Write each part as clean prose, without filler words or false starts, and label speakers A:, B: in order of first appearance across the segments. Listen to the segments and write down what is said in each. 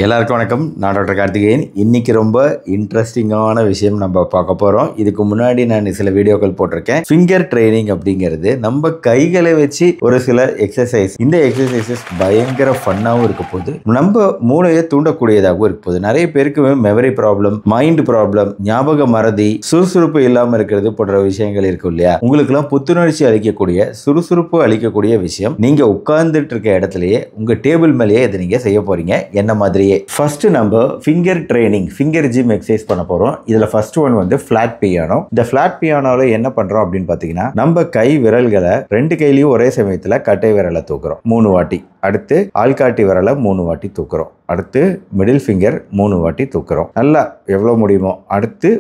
A: எல்லாருக்கும் வணக்கம். நான் டாக்டர் கார்த்திகேயன். இன்னைக்கு ரொம்ப இன்ட்ரெஸ்டிங்கான விஷயம் நம்ம பார்க்க போகிறோம். இதுக்கு முன்னாடி நான் சில வீடியோக்கள் போட்டிருக்கேன். ஃபிங்கர் ட்ரைனிங் அப்படிங்கிறது நம்ம கைகளை வச்சு ஒரு சில எக்ஸசைஸ். இந்த எக்ஸசைசஸ் பயங்கர ஃபன்னாகவும் இருக்க போது, நம்ம மூளையை தூண்டக்கூடியதாகவும் இருக்க போது. நிறைய பேருக்கு மெமரி ப்ராப்ளம், மைண்ட் ப்ராப்ளம், ஞாபக மறதி, சுறுசுறுப்பு இல்லாமல் இருக்கிறது போன்ற விஷயங்கள் இருக்கும் இல்லையா? உங்களுக்குலாம் புத்துணர்ச்சி அளிக்கக்கூடிய, சுறுசுறுப்பு அளிக்கக்கூடிய விஷயம் நீங்க உட்கார்ந்துட்டு இருக்க இடத்துலயே உங்க டேபிள் மேலேயே இதை நீங்க செய்ய போறீங்க. என்ன மாதிரி ஃபர்ஸ்ட் நம்ம finger training, finger gym exercise பண்ண போறோம். இதுல ஃபர்ஸ்ட் ஒன் வந்து ஃபிளாட் பியானோ. இந்த ஃபிளாட் பியானோல என்ன பண்றோம் அப்படின்னு பாத்தீங்கன்னா, நம்ம கை விரல்களை ரெண்டு கையிலயும் ஒரே சமயத்துல கட்டை விரலை தூக்குறோம் 3 வாட்டி. அடுத்து ஆள்காட்டி விரலை 3 வாட்டி தூக்குறோம். அடுத்து மிடில் ஃபிங்கர் 3 வாட்டி தூக்குறோம். நல்லா எவ்வளவு முடியுமோ. அடுத்து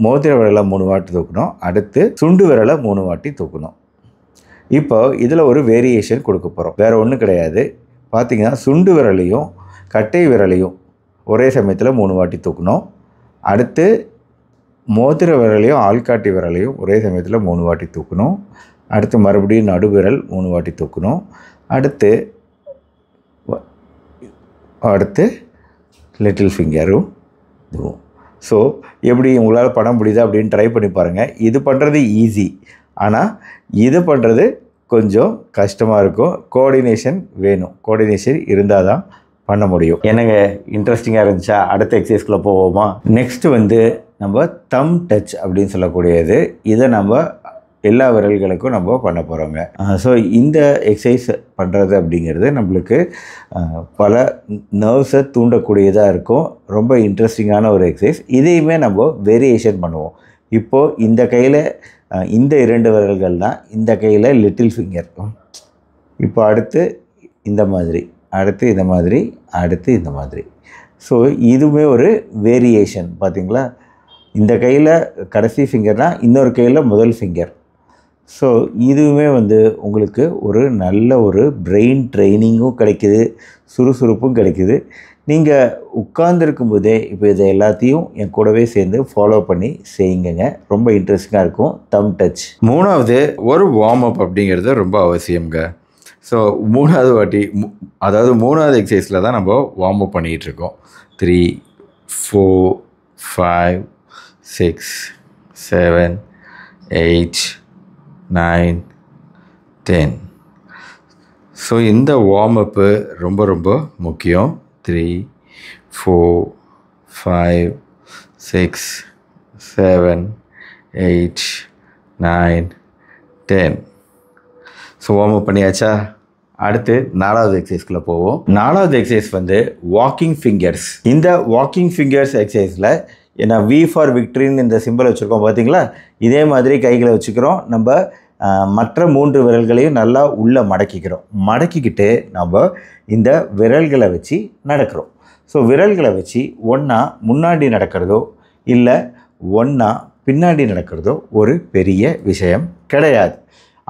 A: மோதிர விரலை 3 வாட்டி தூக்கணும். அடுத்து சுண்டு விரலை 3 வாட்டி தூக்கணும். இப்போ இதுல ஒரு வேரியேஷன் கொடுக்க போறோம். வேற ஒன்றும் கிடையாது. பார்த்தீங்கன்னா சுண்டு விரலையும் கட்டை விரலையும் ஒரே சமயத்தில் 3 வாட்டி தூக்கணும். அடுத்து மோதிர விரலையும் ஆள்காட்டி விரலையும் ஒரே சமயத்தில் 3 வாட்டி தூக்கணும். அடுத்து மறுபடியும் நடுவிரல் 3 வாட்டி தூக்கணும். அடுத்து லிட்டில் ஃபிங்கரும் இதுவும். ஸோ எப்படி உங்களால் பண்ண முடியுது அப்படின்னு ட்ரை பண்ணி பாருங்கள். இது பண்ணுறது ஈஸி, ஆனால் இது பண்ணுறது கொஞ்சம் கஷ்டமாக இருக்கும். கோஆர்டினேஷன் வேணும். கோஆர்டினேஷன் இருந்தால் தான் பண்ண முடியும். என்னங்க இன்ட்ரெஸ்டிங்காக இருந்துச்சா? அடுத்த எக்ஸசைஸ்குள்ளே போவோமா? நெக்ஸ்ட் வந்து நம்ம தம் டச் அப்படின்னு சொல்லக்கூடியது. இதை நம்ம எல்லா விரல்களுக்கும் நம்ம பண்ண போகிறோங்க. ஸோ இந்த எக்ஸசைஸ் பண்ணுறது அப்படிங்கிறது நம்மளுக்கு பல நர்வ்ஸை தூண்டக்கூடியதாக இருக்கும். ரொம்ப இன்ட்ரெஸ்டிங்கான ஒரு எக்ஸசைஸ். இதையுமே நம்ம வேரியேஷன் பண்ணுவோம். இப்போது இந்த கையில் இந்த 2 விரல்கள் தான், இந்த கையில் லிட்டில் ஃபிங்கர். இப்போ அடுத்து இந்த மாதிரி, அடுத்து இந்த மாதிரி, அடுத்து இந்த மாதிரி. ஸோ இதுவுமே ஒரு வேரியேஷன். பார்த்தீங்களா? இந்த கையில் கடைசி ஃபிங்கர்னால் இன்னொரு கையில் முதல் ஃபிங்கர். ஸோ இதுவுமே வந்து உங்களுக்கு ஒரு நல்ல ஒரு பிரெயின் ட்ரைனிங்கும் கிடைக்குது, சுறுசுறுப்பும் கிடைக்குது. நீங்கள் உட்கார்ந்துருக்கும் போதே இப்போ இதை எல்லாத்தையும் என் கூடவே சேர்ந்து ஃபாலோ பண்ணி செய்யுங்க. ரொம்ப இன்ட்ரெஸ்டிங்காக இருக்கும். தம் டச். மூணாவது ஒரு வார்ம் அப் அப்படிங்கிறது ரொம்ப அவசியங்க. ஸோ மூணாவது வாட்டி, அதாவது மூணாவது எக்ஸசைஸில் தான் நம்ம வார்ம் அப் பண்ணிகிட்ருக்கோம். 3, 4, 5, 6, 7, 8, 9, 10. ஸோ இந்த வார்ம் அப்பு ரொம்ப ரொம்ப முக்கியம். 3, 4, 5, 6, 7, 8, 9, 10. ஸோ வார்ம் அப் பண்ணியாச்சா? அடுத்து 4வது எக்ஸசைஸ்குள்ளே போவோம். 4வது எக்ஸசைஸ் வந்து வாக்கிங் ஃபிங்கர்ஸ். இந்த வாக்கிங் ஃபிங்கர்ஸ் எக்ஸசைஸில் ஏன்னா வி ஃபார் விக்ட்ரின்னு இந்த சிம்பிள் வச்சுருக்கோம் பார்த்தீங்களா? இதே மாதிரி கைகளை வச்சுக்கிறோம். நம்ம மற்ற 3 விரல்களையும் நல்லா உள்ளே மடக்கிக்கிறோம். மடக்கிக்கிட்டு நம்ம இந்த விரல்களை வச்சு நடக்கிறோம். ஸோ விரல்களை வச்சு ஒன்றா முன்னாடி நடக்கிறதோ இல்லை ஒன்றா பின்னாடி நடக்கிறதோ ஒரு பெரிய விஷயம் கிடையாது.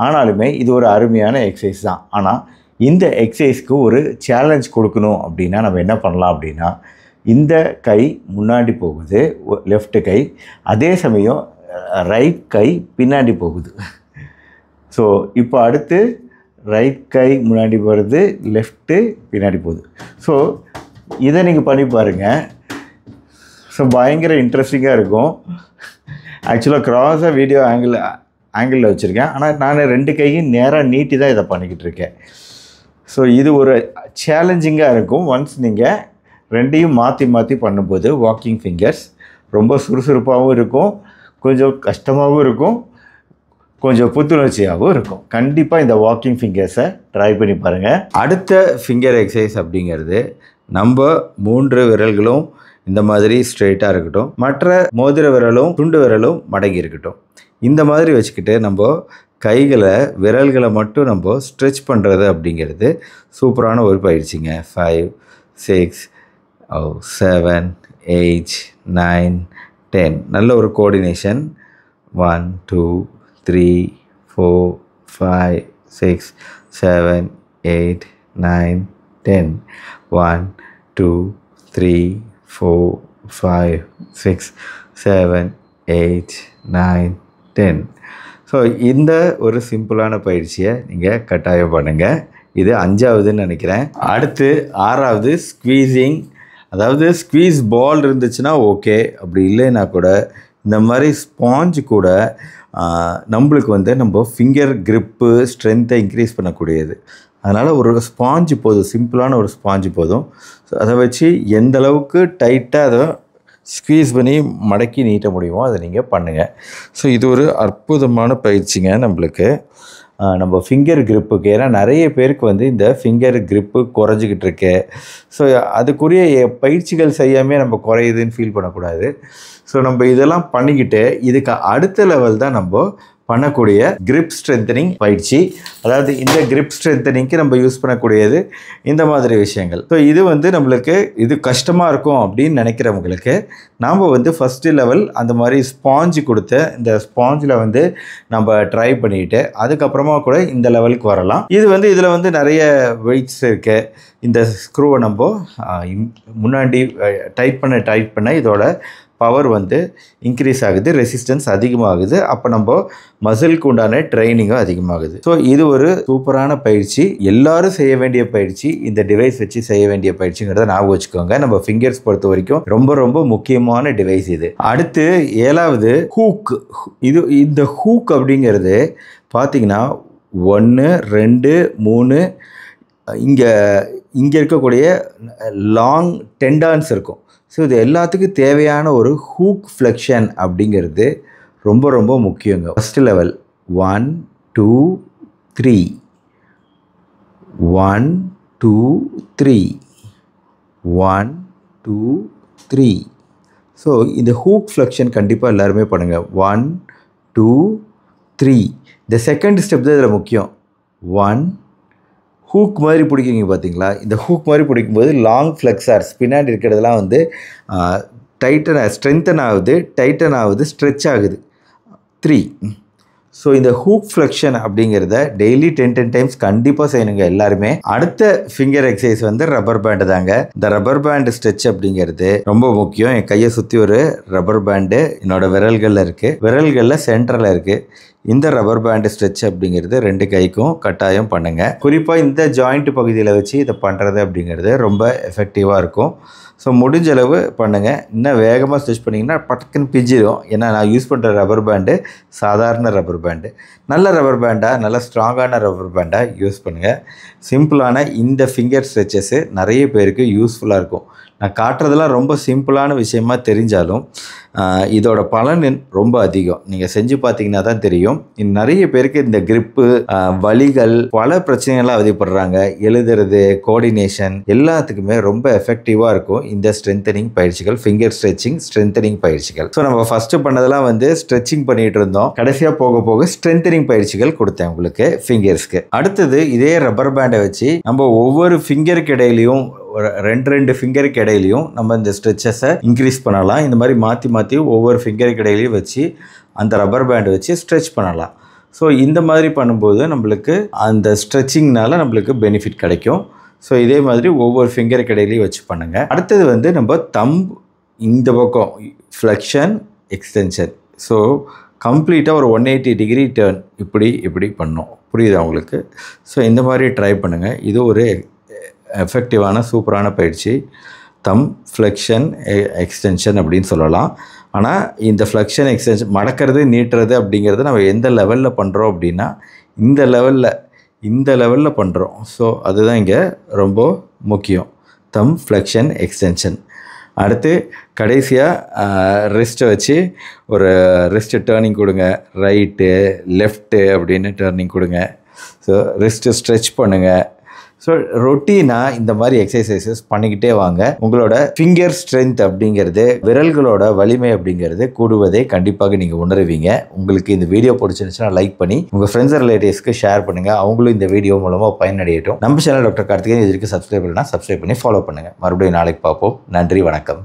A: ஆனாலுமே இது ஒரு அருமையான எக்ஸசைஸ் தான். ஆனால் இந்த எக்ஸசைஸ்க்கு ஒரு சேலஞ்ச் கொடுக்கணும் அப்படின்னா நம்ம என்ன பண்ணலாம் அப்படின்னா, இந்த கை முன்னாடி போகுது, லெஃப்ட் கை, அதே சமயம் ரைட் கை பின்னாடி போகுது. ஸோ இப்போ அடுத்து ரைட் கை முன்னாடி போகிறது, லெஃப்ட்டு பின்னாடி போகுது. ஸோ இதை நீங்கள் பண்ணி பாருங்கள். ஸோ பயங்கர இன்ட்ரெஸ்டிங்காக இருக்கும். ஆக்சுவலாக க்ராஸாக வீடியோ ஆங்கிளில் வச்சுருக்கேன். ஆனால் நான் 2 கையும் நேராக நீட்டி தான் இதை பண்ணிக்கிட்டு இருக்கேன். ஸோ இது ஒரு சேலஞ்சிங்காக இருக்கும். ஒன்ஸ் நீங்கள் 2யும் மாற்றி மாற்றி பண்ணும்போது வாக்கிங் ஃபிங்கர்ஸ் ரொம்ப சுறுசுறுப்பாகவும் இருக்கும், கொஞ்சம் கஷ்டமாகவும் இருக்கும், கொஞ்சம் புத்துணர்ச்சியாகவும் இருக்கும். கண்டிப்பாக இந்த வாக்கிங் ஃபிங்கர்ஸை ட்ரை பண்ணி பாருங்கள். அடுத்த ஃபிங்கர் எக்ஸசைஸ் அப்படிங்கிறது, நம்ம 3 விரல்களும் இந்த மாதிரி ஸ்ட்ரெயிட்டாக இருக்கட்டும், மற்ற மோதிர விரலும் சுண்டு விரலும் மடங்கி இருக்கட்டும். இந்த மாதிரி வச்சுக்கிட்டு நம்ம கைகளை விரல்களை மட்டும் நம்ம ஸ்ட்ரெச் பண்ணுறது அப்படிங்கிறது சூப்பரான ஒரு பயிற்சிங்க. 5, 6, 7, 8, 9, 10. நல்ல ஒரு கோஆர்டினேஷன். 1, 2, 3, 4, 5, 6, 7, 8, 9, 10. 1, 2, 3, 4, 5, 6, 7, 8, 9, 10. ஸோ இந்த ஒரு சிம்பிளான பயிற்சியை நீங்கள் கட்டாயம் பண்ணுங்கள். இது 5வதுன்னு நினைக்கிறேன். அடுத்து 6வது ஸ்குவீசிங் அதாவது ஸ்குவீஸ் பால் இருந்துச்சுன்னா ஓகே, அப்படி இல்லைன்னா கூட இந்த மாதிரி ஸ்பாஞ்சு கூட நம்மளுக்கு வந்து நம்ம ஃபிங்கர் க்ரிப்பு ஸ்ட்ரென்த்தை இன்க்ரீஸ் பண்ணக்கூடியது. அதனால் ஒரு ஸ்பாஞ்சு போதும், சிம்பிளான ஒரு ஸ்பாஞ்சு போதும். ஸோ அதை வச்சு எந்த அளவுக்கு டைட்டாக அதை ஸ்குவீஸ் பண்ணி மடக்கி நீட்ட முடியுமோ அதை நீங்கள் பண்ணுங்கள். ஸோ இது ஒரு அற்புதமான பயிற்சிங்க நம்மளுக்கு, நம்ம ஃபிங்கர் க்ரிப்புக்கு. ஏன்னா நிறைய பேருக்கு வந்து இந்த ஃபிங்கர் க்ரிப்பு குறைஞ்சிக்கிட்டு இருக்கு. ஸோ அதுக்குரிய பயிற்சிகள் செய்யாமல் நம்ம குறையுதுன்னு ஃபீல் பண்ணக்கூடாது. ஸோ நம்ம இதெல்லாம் பண்ணிக்கிட்டு இதுக்கு அடுத்த லெவல் தான் நம்ம பண்ணக்கூடிய கிரிப் ஸ்ட்ரென்தனிங் பயிற்சி. அதாவது இந்த கிரிப் ஸ்ட்ரென்தனிங்க்கு நம்ம யூஸ் பண்ணக்கூடியது இந்த மாதிரி விஷயங்கள். ஸோ இது வந்து நம்மளுக்கு இது கஷ்டமாக இருக்கும் அப்படின்னு நினைக்கிறவங்களுக்கு நாம் வந்து ஃபஸ்ட்டு லெவல் அந்த மாதிரி ஸ்பாஞ்சு கொடுத்த இந்த ஸ்பாஞ்சில் வந்து நம்ம ட்ரை பண்ணிவிட்டு அதுக்கப்புறமா கூட இந்த லெவலுக்கு வரலாம். இது வந்து இதில் வந்து நிறைய வெயிட்ஸ் இருக்குது. இந்த ஸ்க்ரூவை நம்ம முன்னாடி டைட் பண்ண இதோட பவர் வந்து இன்க்ரீஸ் ஆகுது, ரெசிஸ்டன்ஸ் அதிகமாகுது. அப்போ நம்ம மசிலுக்கு உண்டான ட்ரைனிங்கும் அதிகமாகுது. ஸோ இது ஒரு சூப்பரான பயிற்சி, எல்லாரும் செய்ய வேண்டிய பயிற்சி. இந்த டிவைஸ் வச்சு செய்ய வேண்டிய பயிற்சிங்கிறத ஞாபகம் வச்சுக்கோங்க. நம்ம ஃபிங்கர்ஸ் பொறுத்த வரைக்கும் ரொம்ப ரொம்ப முக்கியமான டிவைஸ் இது. அடுத்து 7வது ஹூக். இந்த ஹூக் அப்படிங்கிறது பார்த்தீங்கன்னா 1 2 3 இங்கே இருக்கக்கூடிய லாங் டெண்டான்ஸ் இருக்கும். ஸோ இது எல்லாத்துக்கும் தேவையான ஒரு ஹூக் ஃப்ளெக்ஷன் அப்படிங்கிறது ரொம்ப ரொம்ப முக்கியங்க. First level 1 2 3 1 2 3 1 2 3. ஸோ இந்த ஹூக் ஃப்ளெக்ஷன் கண்டிப்பாக எல்லாருமே பண்ணுங்கள். 1 2 3. இந்த செகண்ட் ஸ்டெப் தான் இதில் முக்கியம். 1 ஹூக் மாதிரி பிடிக்கிறீங்க பார்த்தீங்களா? இந்த ஹூக் மாதிரி பிடிக்கும்போது லாங் ஃப்ளெக்ஸார்ஸ் பின்னாடி இருக்கிறதெல்லாம் வந்து ஸ்ட்ரென்தன் ஆகுது, ஸ்ட்ரெச் ஆகுது. 3. ஸோ இந்த ஹூக் ஃப்ளெக்ஷன் அப்படிங்கிறத டெய்லி 10 டைம்ஸ் கண்டிப்பாக செய்யணுங்க எல்லாருமே. அடுத்த ஃபிங்கர் எக்ஸசைஸ் வந்து ரப்பர் பேண்டு தாங்க. இந்த ரப்பர் பேண்டு ஸ்ட்ரெச் அப்படிங்கிறது ரொம்ப முக்கியம். என் கையை சுற்றி ஒரு ரப்பர் பேண்டு என்னோடய விரல்களில் இருக்குது, விரல்களில் சென்டரில் இருக்குது. இந்த ரப்பர் பேண்டு ஸ்ட்ரெச் அப்படிங்கிறது 2 கைக்கும் கட்டாயம் பண்ணுங்கள். குறிப்பாக இந்த ஜாயிண்ட் பகுதியில் வச்சு இதை பண்ணுறது அப்படிங்கிறது ரொம்ப எஃபெக்டிவாக இருக்கும். ஸோ முடிஞ்ச அளவு பண்ணுங்கள். இன்னும் வேகமாக ஸ்ட்ரெச் பண்ணிங்கன்னா பட்டக்குன்னு பிஞ்சிடும். ஏன்னா நான் யூஸ் பண்ணுற ரப்பர் பேண்டு சாதாரண ரப்பர் பேண்டு. நல்ல ரப்பர் பேண்டாக, நல்ல ஸ்ட்ராங்கான ரப்பர் பேண்டாக யூஸ் பண்ணுங்கள். சிம்பிளான இந்த ஃபிங்கர் ஸ்ட்ரெச்சஸ்ஸு நிறைய பேருக்கு யூஸ்ஃபுல்லாக இருக்கும். நான் காட்டுறதெல்லாம் ரொம்ப சிம்பிளான விஷயமா தெரிஞ்சாலும் இதோட பலன் ரொம்ப அதிகம். நீங்கள் செஞ்சு பார்த்தீங்கன்னா தான் தெரியும். நிறைய பேருக்கு இந்த கிரிப்பு, வலிகள், பல பிரச்சனைகள்லாம் அவதிப்படுறாங்க. எழுதுறது, கோஆர்டினேஷன் எல்லாத்துக்குமே ரொம்ப எஃபெக்டிவாக இருக்கும் இந்த ஸ்ட்ரென்தனிங் பயிற்சிகள், ஃபிங்கர் ஸ்ட்ரென்தனிங் பயிற்சிகள். ஸோ நம்ம ஃபஸ்ட்டு பண்ணதெல்லாம் வந்து ஸ்ட்ரெச்சிங் பண்ணிகிட்டு இருந்தோம். கடைசியாக போக போக ஸ்ட்ரென்தனிங் பயிற்சிகள் கொடுத்தேன் உங்களுக்கு ஃபிங்கர்ஸ்க்கு. அடுத்தது இதே ரப்பர் பேண்டை வச்சு நம்ம ஒவ்வொரு ஃபிங்கருக்கு இடையிலையும் ஒரு 2 ஃபிங்கருக்கு இடையிலையும் நம்ம இந்த ஸ்ட்ரெச்சஸை இன்க்ரீஸ் பண்ணலாம். இந்த மாதிரி மாற்றி மாற்றி ஒவ்வொரு ஃபிங்கருக்கு இடையிலையும் வச்சு அந்த ரப்பர் பேண்டை வச்சு ஸ்ட்ரெச் பண்ணலாம். ஸோ இந்த மாதிரி பண்ணும்போது நம்மளுக்கு அந்த ஸ்ட்ரெச்சிங்னால நம்மளுக்கு பெனிஃபிட் கிடைக்கும். ஸோ இதே மாதிரி ஒவ்வொரு ஃபிங்கருக்கு இடையிலையும் வச்சு பண்ணுங்கள். அடுத்தது வந்து நம்ம தம்ப் இந்த பக்கம் ஃப்ளெக்ஷன், எக்ஸ்டென்ஷன். ஸோ கம்ப்ளீட்டாக ஒரு 180 டிகிரி டேர்ன் இப்படி பண்ணோம். புரியுதா உங்களுக்கு? ஸோ இந்த மாதிரி ட்ரை பண்ணுங்கள். இது ஒரு எஃபெக்டிவான சூப்பரான பயிற்சி. தம் ஃப்ளெக்ஷன், எக்ஸ்டென்ஷன் அப்படின்னு சொல்லலாம். ஆனால் இந்த ஃப்ளெக்ஷன், எக்ஸ்டென்ஷன், மடக்கிறது, நீட்டுறது அப்படிங்கிறது நம்ம எந்த லெவலில் பண்ணுறோம் அப்படின்னா இந்த லெவலில் பண்ணுறோம். ஸோ அதுதான் இங்கே ரொம்ப முக்கியம். தம் ஃப்ளெக்ஷன், எக்ஸ்டென்ஷன். அடுத்து கடைசியாக ரிஸ்ட்டை வச்சு ஒரு ரிஸ்ட்டு டேர்னிங் கொடுங்க. ரைட்டு, லெஃப்ட்டு அப்படின்னு டேர்னிங் கொடுங்க. ஸோ ரிஸ்ட்டு ஸ்ட்ரெச் பண்ணுங்கள். ஸோ ரொட்டீனாக இந்த மாதிரி எக்ஸசைசஸ் பண்ணிக்கிட்டே வாங்க. உங்களோட ஃபிங்கர் ஸ்ட்ரென்த் அப்படிங்கிறது, விரல்களோட வலிமை அப்படிங்கிறது கூடுவதை கண்டிப்பாக நீங்கள் உணருவீங்க. உங்களுக்கு இந்த வீடியோ பிடிச்சிருந்துச்சுன்னா லைக் பண்ணி உங்கள் ஃப்ரெண்ட்ஸ் ரிலேட்டிவ்ஸ்க்கு ஷேர் பண்ணுங்கள். அவங்களும் இந்த வீடியோ மூலமாக பயனடையட்டும். நம்ம சேனல் டாக்டர் கார்த்திகேயன். இதற்கு சப்ஸ்கிரைப் பண்ணி ஃபாலோ பண்ணுங்கள். மறுபடியும் நாளைக்கு பார்ப்போம். நன்றி, வணக்கம்.